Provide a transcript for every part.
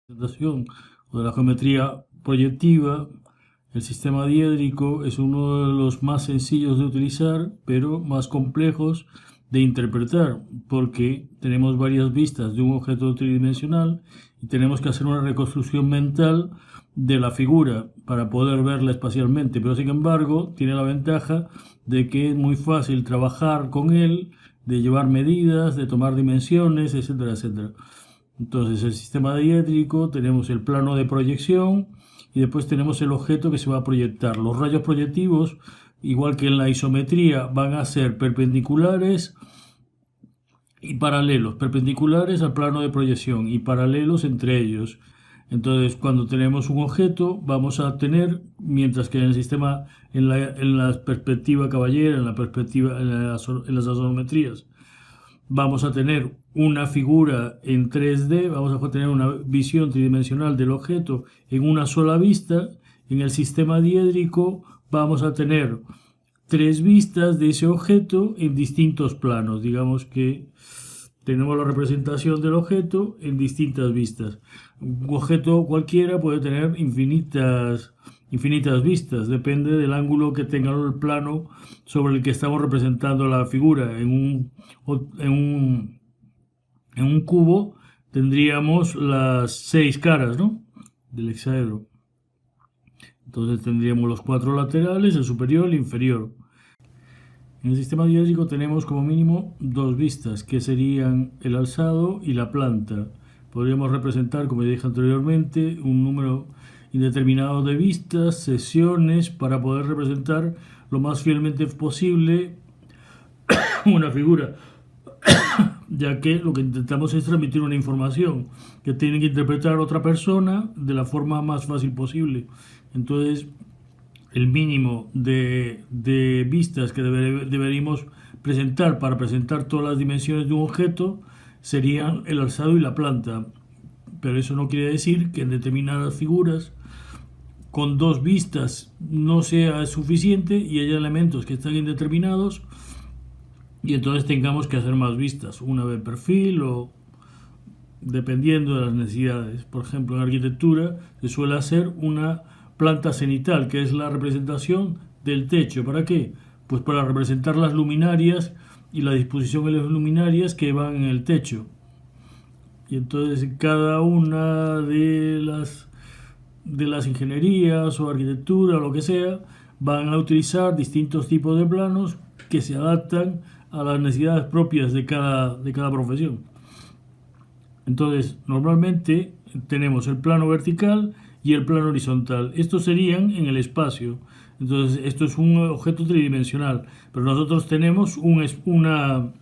Representación o de la geometría proyectiva, el sistema diédrico es uno de los más sencillos de utilizar, pero más complejos de interpretar, porque tenemos varias vistas de un objeto tridimensional y tenemos que hacer una reconstrucción mental de la figura para poder verla espacialmente, pero sin embargo tiene la ventaja de que es muy fácil trabajar con él, de llevar medidas, de tomar dimensiones, etcétera, etcétera. Entonces, el sistema diédrico, tenemos el plano de proyección y después tenemos el objeto que se va a proyectar. Los rayos proyectivos, igual que en la isometría, van a ser perpendiculares y paralelos, perpendiculares al plano de proyección y paralelos entre ellos. Entonces, cuando tenemos un objeto, vamos a tener, mientras que en el sistema, en la perspectiva caballera, en la perspectiva, en las isometrías, vamos a tener una figura en 3D, vamos a tener una visión tridimensional del objeto en una sola vista. En el sistema diédrico vamos a tener tres vistas de ese objeto en distintos planos. Digamos que tenemos la representación del objeto en distintas vistas. Un objeto cualquiera puede tener infinitas vistas, depende del ángulo que tenga el plano sobre el que estamos representando la figura. En un cubo tendríamos las 6 caras, ¿no?, del hexaedro. Entonces tendríamos los 4 laterales, el superior y el inferior. En el sistema diédrico tenemos como mínimo 2 vistas, que serían el alzado y la planta. Podríamos representar, como dije anteriormente, un número indeterminado de vistas, sesiones, para poder representar lo más fielmente posible una figura, ya que lo que intentamos es transmitir una información que tiene que interpretar otra persona de la forma más fácil posible. Entonces, el mínimo de vistas que deberíamos presentar para presentar todas las dimensiones de un objeto serían el alzado y la planta. Pero eso no quiere decir que en determinadas figuras con 2 vistas no sea suficiente y haya elementos que están indeterminados y entonces tengamos que hacer más vistas, una de perfil o dependiendo de las necesidades. Por ejemplo, en arquitectura se suele hacer una planta cenital, que es la representación del techo. ¿Para qué? Pues para representar las luminarias y la disposición de las luminarias que van en el techo. Y entonces cada una de las ingenierías o arquitectura o lo que sea van a utilizar distintos tipos de planos que se adaptan a las necesidades propias de cada profesión. Entonces, normalmente tenemos el plano vertical y el plano horizontal. Estos serían en el espacio. Entonces, esto es un objeto tridimensional, pero nosotros tenemos una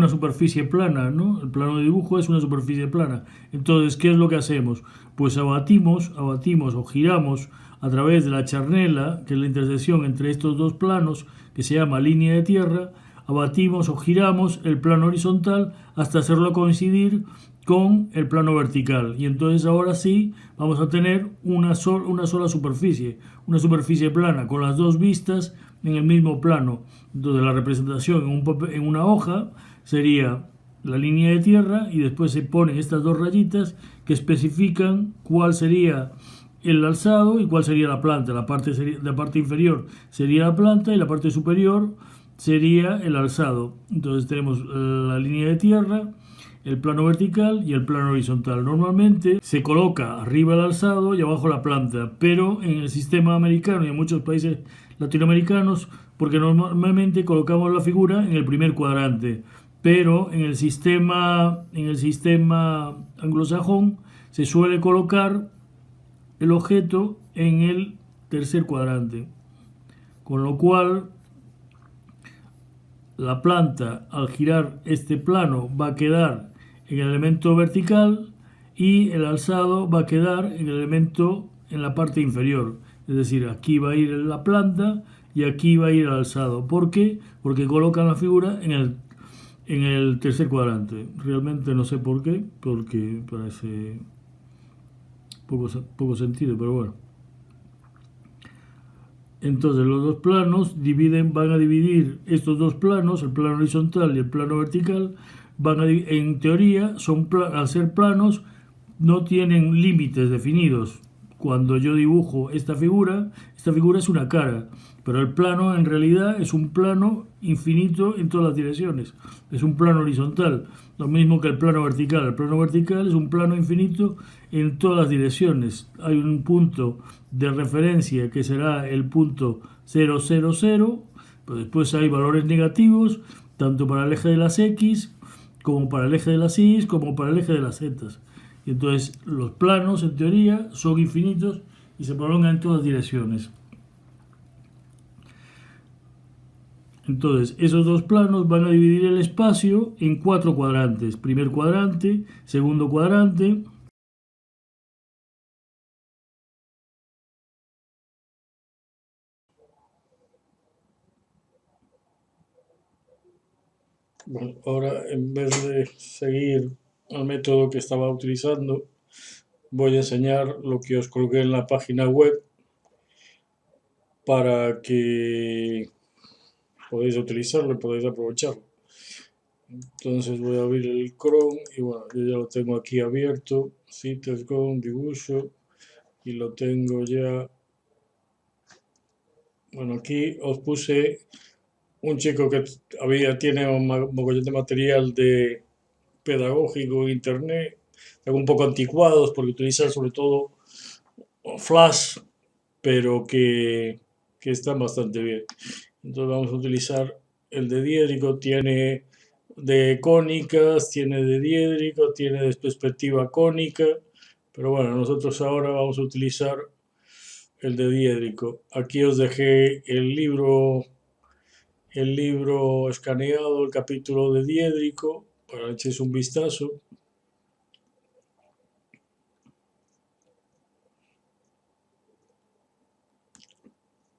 superficie plana, ¿no? El plano de dibujo es una superficie plana. Entonces, ¿qué es lo que hacemos? Pues abatimos o giramos a través de la charnela, que es la intersección entre estos dos planos, que se llama línea de tierra, abatimos o giramos el plano horizontal hasta hacerlo coincidir con el plano vertical. Y entonces ahora sí vamos a tener una sola superficie, una superficie plana, con las 2 vistas en el mismo plano. Entonces la representación en una hoja sería la línea de tierra y después se ponen estas 2 rayitas que especifican cuál sería el alzado y cuál sería la planta. La parte inferior sería la planta y la parte superior sería el alzado. Entonces tenemos la línea de tierra, el plano vertical y el plano horizontal. Normalmente se coloca arriba el alzado y abajo la planta, pero en el sistema americano y en muchos países latinoamericanos, porque normalmente colocamos la figura en el primer cuadrante, pero en el sistema anglosajón se suele colocar el objeto en el tercer cuadrante, con lo cual la planta, al girar este plano, va a quedar en el elemento vertical y el alzado va a quedar en la parte inferior. Es decir, aquí va a ir la planta y aquí va a ir el alzado. ¿Por qué? Porque colocan la figura en el tercer cuadrante. Realmente no sé por qué, porque parece poco sentido, pero bueno. Entonces los dos planos van a dividir estos dos planos, el plano horizontal y el plano vertical, en teoría, al ser planos, no tienen límites definidos. Cuando yo dibujo esta figura es una cara, pero el plano en realidad es un plano infinito en todas las direcciones. Es un plano horizontal, lo mismo que el plano vertical. El plano vertical es un plano infinito en todas las direcciones. Hay un punto de referencia que será el punto 000, pero después hay valores negativos, tanto para el eje de las X, como para el eje de las Y, como para el eje de las Z. Y entonces los planos, en teoría, son infinitos y se prolongan en todas direcciones. Entonces, esos dos planos van a dividir el espacio en 4 cuadrantes. Primer cuadrante, segundo cuadrante. Bueno, ahora en vez de seguir el método que estaba utilizando, voy a enseñar lo que os colgué en la página web para que podáis utilizarlo y podáis aprovecharlo. Entonces voy a abrir el Chrome y bueno, yo ya lo tengo aquí abierto, citas con dibujo y lo tengo ya. Bueno, aquí os puse un chico que tiene un mogollón de material de pedagógico en internet, un poco anticuados porque utilizan sobre todo Flash, pero que están bastante bien. Entonces vamos a utilizar el de diédrico, tiene de cónicas, tiene de diédrico, tiene de perspectiva cónica, pero bueno, nosotros ahora vamos a utilizar el de diédrico. Aquí os dejé el libro escaneado, el capítulo de diédrico, para que echéis un vistazo.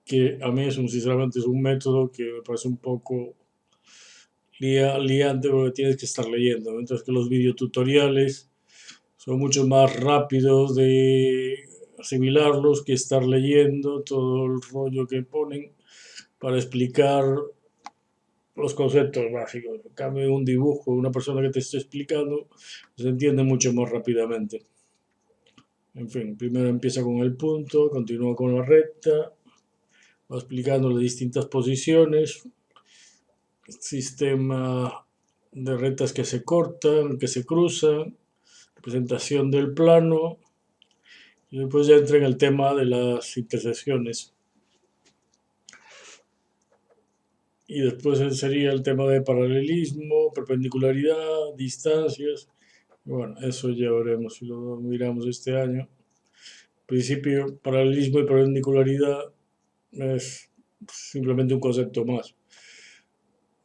Que a mí sinceramente es un método que me parece un poco liante porque tienes que estar leyendo, mientras que los videotutoriales son mucho más rápidos de asimilarlos que estar leyendo todo el rollo que ponen para explicar los conceptos básicos. En cambio, un dibujo, una persona que te esté explicando, se entiende mucho más rápidamente. En fin, primero empieza con el punto, continúa con la recta, va explicando las distintas posiciones, sistema de rectas que se cortan, que se cruzan, representación del plano, y después ya entra en el tema de las intersecciones. Y después sería el tema de paralelismo, perpendicularidad, distancias. Bueno, eso ya veremos si lo miramos este año. En principio, paralelismo y perpendicularidad es simplemente un concepto más.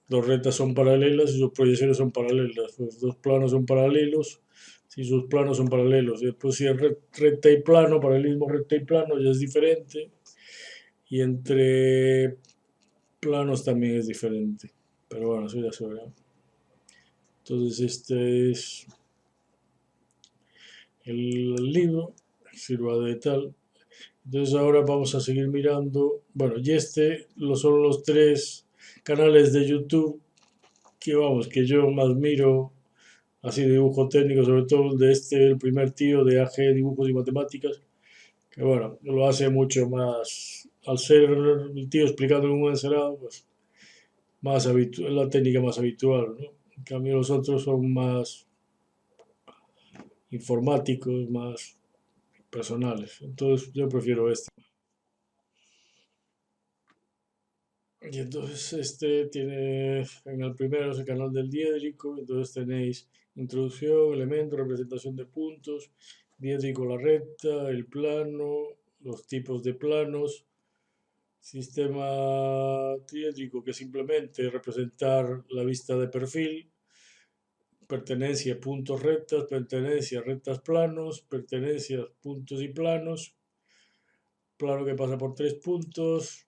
Dos rectas son paralelas y sus proyecciones son paralelas. Los dos planos son paralelos si sus planos son paralelos. Y después si es recta y plano, paralelismo recta y plano ya es diferente. Y entre planos también es diferente. Pero bueno, eso ya se verá. Entonces este es el libro, sirva de tal. Entonces ahora vamos a seguir mirando. Bueno, y son los 3 canales de YouTube que yo más miro, así de dibujo técnico, sobre todo el de el primer tío de AG Dibujos y Matemáticas, que bueno, lo hace mucho más, al ser el tío explicando en un encerado, pues más habitual, la técnica más habitual, ¿no? En cambio los otros son más informáticos, más personales. Entonces yo prefiero este. Y entonces este tiene, en el primero es el canal del diédrico, entonces tenéis introducción, elementos, representación de puntos, diédrico la recta, el plano, los tipos de planos, sistema diédrico que simplemente representar la vista de perfil, pertenencia puntos rectas, pertenencia rectas planos, pertenencia puntos y planos, plano que pasa por 3 puntos,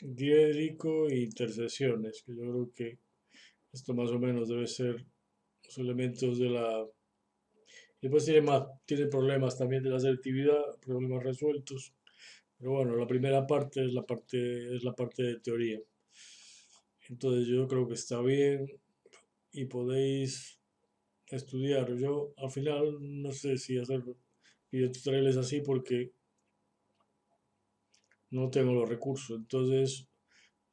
diédrico e intersecciones, que yo creo que esto más o menos debe ser los elementos de la... Después tiene problemas también de la selectividad, problemas resueltos, pero bueno, la primera parte es la parte de teoría. Entonces yo creo que está bien y podéis estudiar. Yo al final no sé si hacer videotutoriales así porque no tengo los recursos. Entonces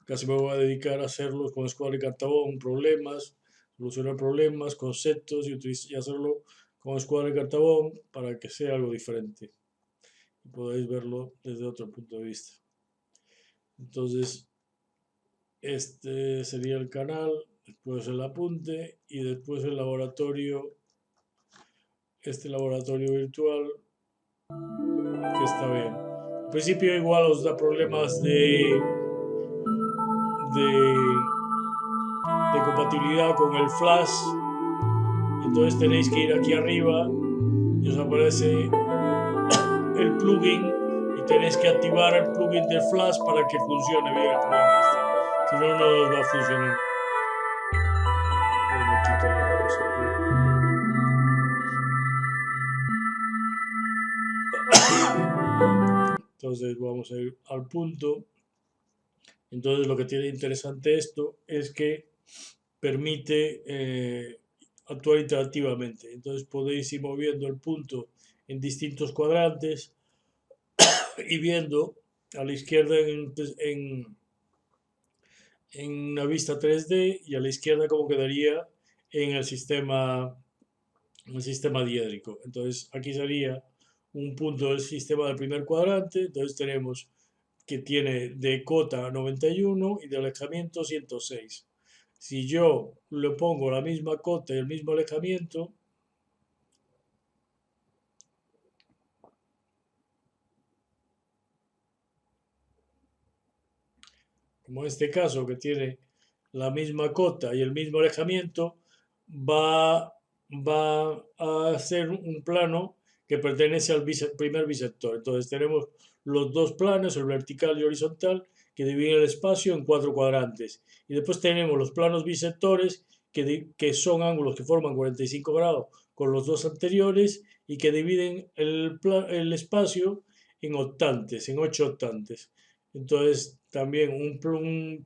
casi me voy a dedicar a hacerlos con Escuadra y Cartabón, problemas, solucionar problemas, conceptos y hacerlo con Escuadra y Cartabón para que sea algo diferente y podáis verlo desde otro punto de vista. Entonces, este sería el canal, después el apunte y después el laboratorio, este laboratorio virtual que está bien. Al principio igual os da problemas de, de compatibilidad con el Flash, entonces tenéis que ir aquí arriba y os aparece el plugin y tenéis que activar el plugin de Flash para que funcione bien el programa este. Si no, no os va a funcionar. Me quito la cosa aquí. Entonces vamos a ir al punto. Entonces lo que tiene interesante esto es que permite actuar interactivamente. Entonces podéis ir moviendo el punto en distintos cuadrantes y viendo a la izquierda en una vista 3D y a la izquierda cómo quedaría en el sistema diédrico. Entonces aquí sería un punto del sistema del primer cuadrante. Entonces tenemos que tiene de cota 91 y de alejamiento 106. Si yo le pongo la misma cota y el mismo alejamiento, como en este caso que tiene la misma cota y el mismo alejamiento, va, va a ser un plano que pertenece al primer bisector. Entonces tenemos los dos planos, el vertical y horizontal, que dividen el espacio en cuatro cuadrantes. Y después tenemos los planos bisectores, que son ángulos que forman 45 grados con los dos anteriores y que dividen el espacio en octantes, en 8 octantes. Entonces, también un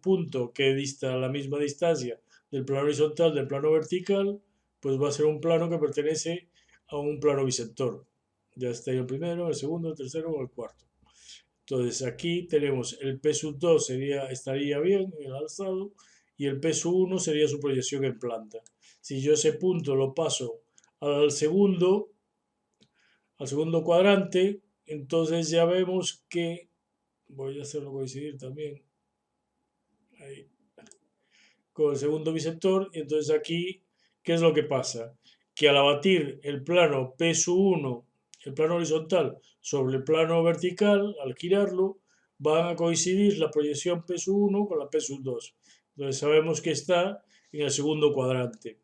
punto que dista la misma distancia del plano horizontal del plano vertical, pues va a ser un plano que pertenece a un plano bisector. Ya está ahí el primero, el segundo, el tercero o el cuarto. Entonces, aquí tenemos el P sub 2 estaría bien, el alzado, y el P sub 1 sería su proyección en planta. Si yo ese punto lo paso al segundo cuadrante, entonces ya vemos que voy a hacerlo coincidir también ahí, con el segundo bisector. Y entonces aquí, ¿qué es lo que pasa? Que al abatir el plano P 1, el plano horizontal, sobre el plano vertical, al girarlo, van a coincidir la proyección P 1 con la P 2. Entonces sabemos que está en el segundo cuadrante.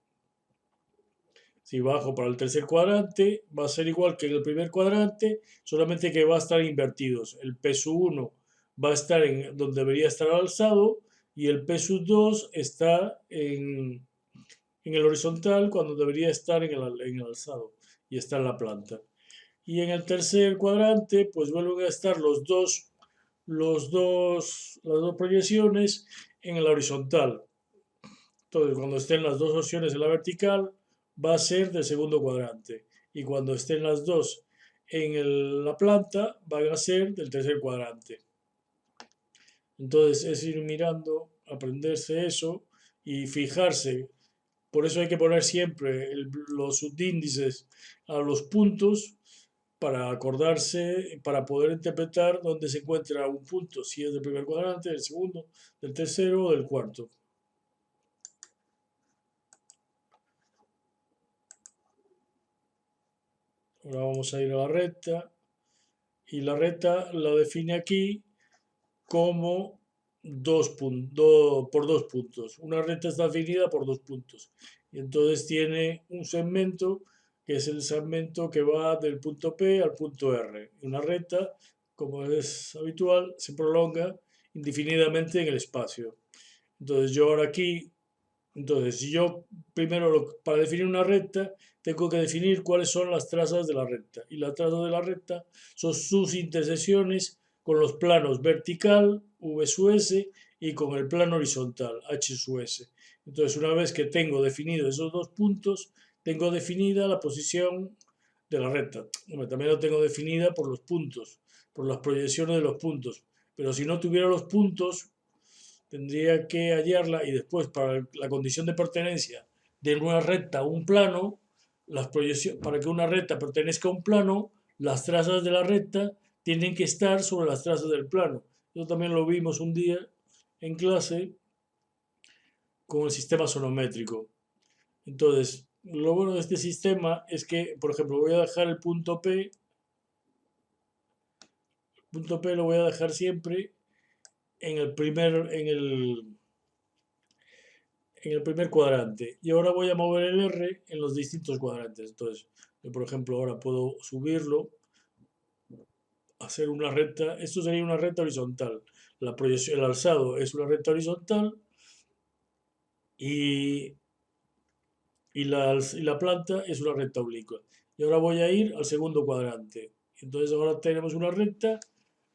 Si bajo para el tercer cuadrante, va a ser igual que en el primer cuadrante, solamente que va a estar invertidos. El P 1 va a estar en donde debería estar alzado y el P 2 está en el horizontal cuando debería estar en el alzado y está en la planta. Y en el tercer cuadrante, pues vuelven a estar las dos proyecciones en el horizontal. Entonces, cuando estén las dos opciones en la vertical, va a ser del segundo cuadrante. Y cuando estén las dos en la planta, van a ser del tercer cuadrante. Entonces, es ir mirando, aprenderse eso y fijarse. Por eso hay que poner siempre los subíndices a los puntos para acordarse, para poder interpretar dónde se encuentra un punto, si es del primer cuadrante, del segundo, del tercero o del cuarto. Ahora vamos a ir a la recta y la recta la define aquí como por dos puntos. Una recta está definida por dos puntos. Y entonces tiene un segmento que es el segmento que va del punto P al punto R. Una recta, como es habitual, se prolonga indefinidamente en el espacio. Entonces yo ahora aquí, entonces si yo primero para definir una recta tengo que definir cuáles son las trazas de la recta. Y las trazas de la recta son sus intersecciones con los planos vertical, V sub S, y con el plano horizontal, H sub S. Entonces, una vez que tengo definido esos dos puntos, tengo definida la posición de la recta. Hombre, también lo tengo definida por los puntos, por las proyecciones de los puntos. Pero si no tuviera los puntos, tendría que hallarla y después para la condición de pertenencia de una recta a un plano, para que una recta pertenezca a un plano, las trazas de la recta tienen que estar sobre las trazas del plano. Eso también lo vimos un día en clase con el sistema sonométrico. Entonces, lo bueno de este sistema es que, por ejemplo, voy a dejar el punto P lo voy a dejar siempre en el primer cuadrante. Y ahora voy a mover el R en los distintos cuadrantes. Entonces, yo, por ejemplo, ahora puedo subirlo, hacer una recta. Esto sería una recta horizontal. La proyección, el alzado es una recta horizontal y, y la planta es una recta oblicua. Y ahora voy a ir al segundo cuadrante. Entonces ahora tenemos una recta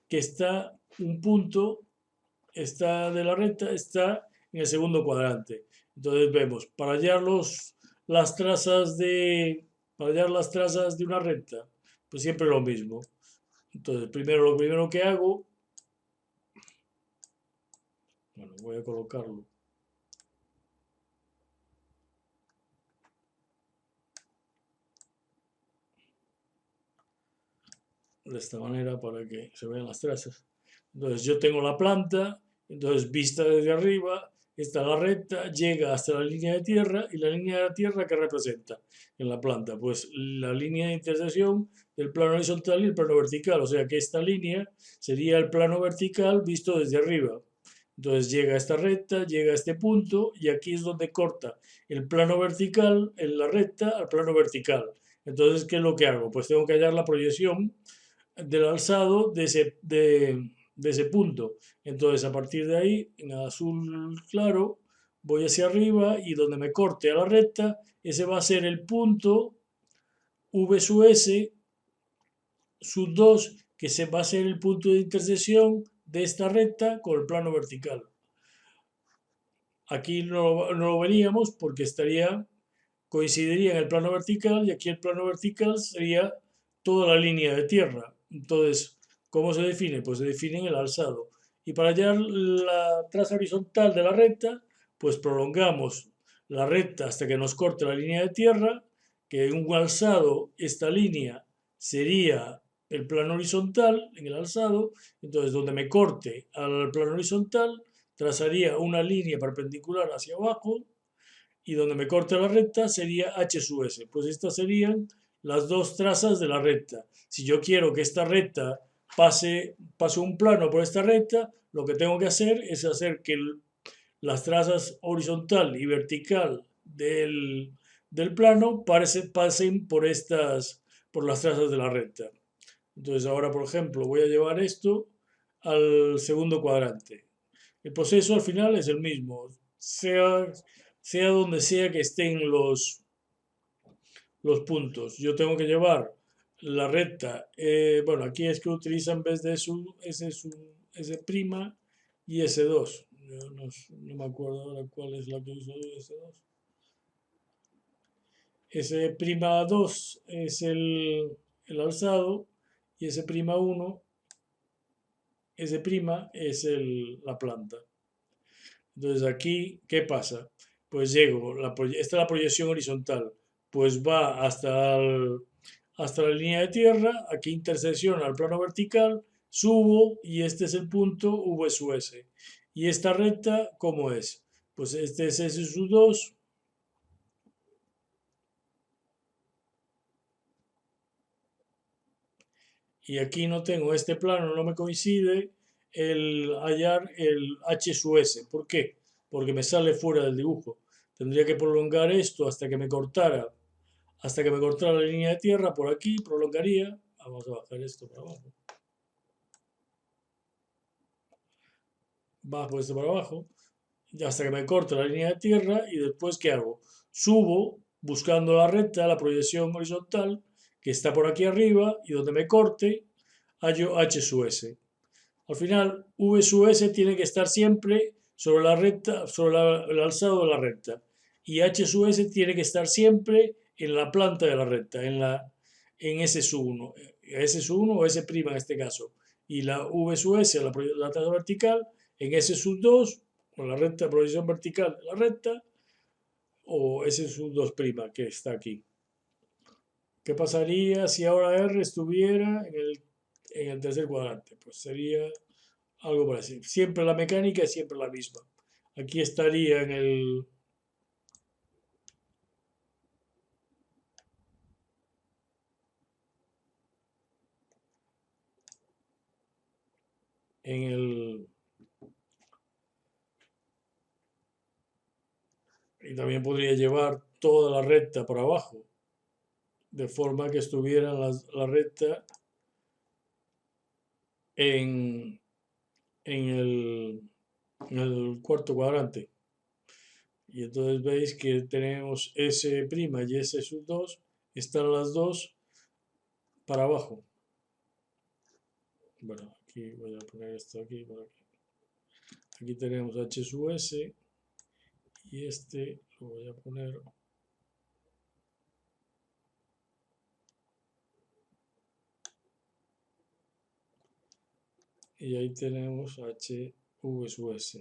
que está, un punto está de la recta, está en el segundo cuadrante. Entonces vemos, para hallar las trazas de una recta, pues siempre lo mismo. Entonces, lo primero que hago, bueno, voy a colocarlo de esta manera para que se vean las trazas. Entonces, yo tengo la planta, entonces vista desde arriba, está la recta, llega hasta la línea de tierra y la línea de tierra que representa en la planta, pues la línea de intersección del plano horizontal y el plano vertical, o sea que esta línea sería el plano vertical visto desde arriba. Entonces llega a esta recta, llega a este punto y aquí es donde corta el plano vertical en la recta al plano vertical. Entonces, ¿qué es lo que hago? Pues tengo que hallar la proyección del alzado de ese punto. Entonces, a partir de ahí, en azul claro, voy hacia arriba y donde me corte a la recta, ese va a ser el punto V sub S sub 2, que se va a ser el punto de intersección de esta recta con el plano vertical. Aquí no lo veríamos porque coincidiría en el plano vertical y aquí el plano vertical sería toda la línea de tierra. Entonces, ¿cómo se define? Pues se define en el alzado. Y para hallar la traza horizontal de la recta, pues prolongamos la recta hasta que nos corte la línea de tierra, que en un alzado esta línea sería el plano horizontal en el alzado. Entonces, donde me corte al plano horizontal, trazaría una línea perpendicular hacia abajo y donde me corte la recta sería H sub S. Pues estas serían las dos trazas de la recta. Si yo quiero que esta recta pase un plano por esta recta, lo que tengo que hacer es hacer que las trazas horizontal y vertical del plano pasen por las trazas de la recta. Entonces ahora, por ejemplo, voy a llevar esto al segundo cuadrante. El proceso al final es el mismo, sea donde sea que estén los puntos. Yo tengo que llevar la recta, bueno, aquí es que utiliza en vez de S' y S2. Yo no me acuerdo ahora cuál es la que uso de S2. S'2 es el alzado y S'1, S' es la planta. Entonces aquí, ¿qué pasa? Pues esta es la proyección horizontal, pues va hasta la línea de tierra, aquí intersecciona el plano vertical, subo y este es el punto V sub S. ¿Y esta recta cómo es? Pues este es S sub 2. Y aquí no tengo este plano, no me coincide el hallar el H sub S. ¿Por qué? Porque me sale fuera del dibujo. Tendría que prolongar esto hasta que me cortara la línea de tierra por aquí, prolongaría. Vamos a bajar esto para abajo. Bajo esto para abajo, hasta que me corte la línea de tierra y después, ¿qué hago? Subo buscando la recta, la proyección horizontal, que está por aquí arriba y donde me corte, hallo H sub S. Al final, V sub S tiene que estar siempre sobre la recta, sobre el alzado de la recta. Y H sub S tiene que estar siempre en la planta de la recta, en S sub 1, S sub 1 o S' en este caso, y la V sub S, la traza vertical, en S sub 2, con la recta, proyección vertical de la recta, o S sub 2', que está aquí. ¿Qué pasaría si ahora R estuviera en el tercer cuadrante? Pues sería algo por así. Siempre la mecánica es siempre la misma. Aquí estaría en el, y también podría llevar toda la recta por abajo, de forma que estuviera la recta en, en el, en el cuarto cuadrante. Y entonces veis que tenemos S' y S sub 2, están las dos para abajo. Bueno, aquí voy a poner esto aquí para que. Aquí tenemos H sub S y este lo voy a poner. Y ahí tenemos HV sub S.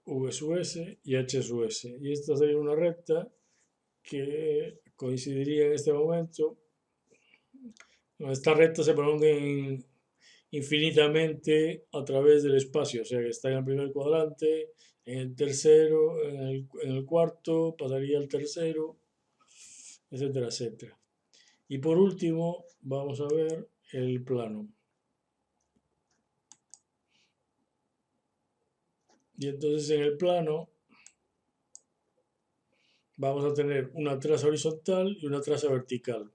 V sub S y H sub S. Y esta sería una recta que coincidiría en este momento. Esta recta se prolonga infinitamente a través del espacio, o sea que está en el primer cuadrante, en el tercero, en el cuarto, pasaría al tercero, etcétera, etcétera. Y por último, vamos a ver el plano. Y entonces en el plano vamos a tener una traza horizontal y una traza vertical.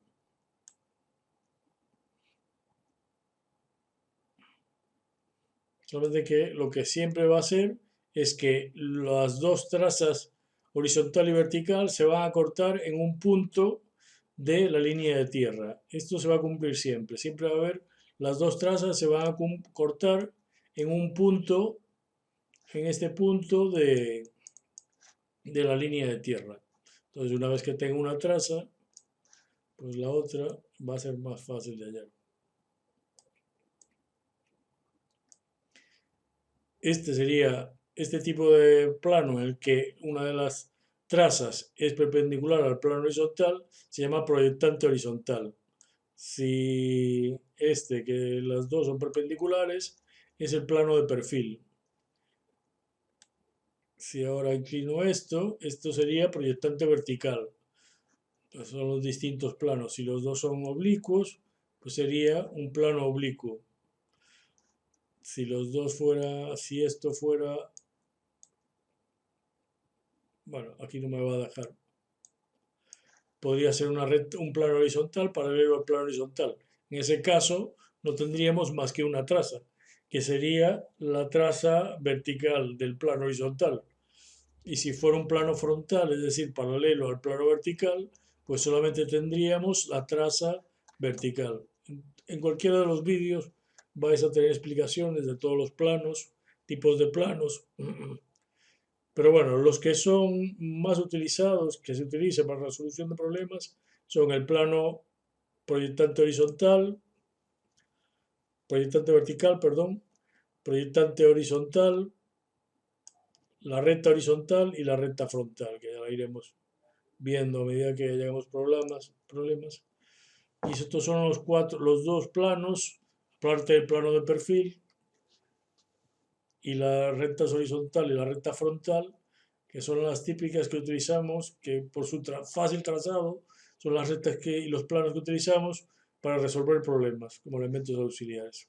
Solamente que lo que siempre va a hacer es que las dos trazas horizontal y vertical se van a cortar en un punto de la línea de tierra. Esto se va a cumplir siempre. Siempre va a haber, las dos trazas se van a cortar en un punto, en este punto de la línea de tierra. Entonces, una vez que tenga una traza, pues la otra va a ser más fácil de hallar. Este sería este tipo de plano en el que una de las trazas es perpendicular al plano horizontal, se llama proyectante horizontal. Si que las dos son perpendiculares, es el plano de perfil. Si ahora inclino esto sería proyectante vertical. Pues son los distintos planos. Si los dos son oblicuos, pues sería un plano oblicuo. Si esto fuera, bueno, aquí no me va a dejar. Podría ser un plano horizontal paralelo al plano horizontal. En ese caso, no tendríamos más que una traza, que sería la traza vertical del plano horizontal. Y si fuera un plano frontal, es decir, paralelo al plano vertical, pues solamente tendríamos la traza vertical. En cualquiera de los vídeos vais a tener explicaciones de todos los planos, tipos de planos. Pero bueno, los que son más utilizados, que se utilizan para la solución de problemas, son el plano proyectante horizontal, proyectante vertical, perdón, proyectante horizontal, la recta horizontal y la recta frontal, que ya la iremos viendo a medida que lleguemos problemas. Y estos son los dos planos, parte del plano de perfil y la recta horizontal y la recta frontal, que son las típicas que utilizamos, que por su fácil trazado son las rectas y los planos que utilizamos para resolver problemas como elementos auxiliares.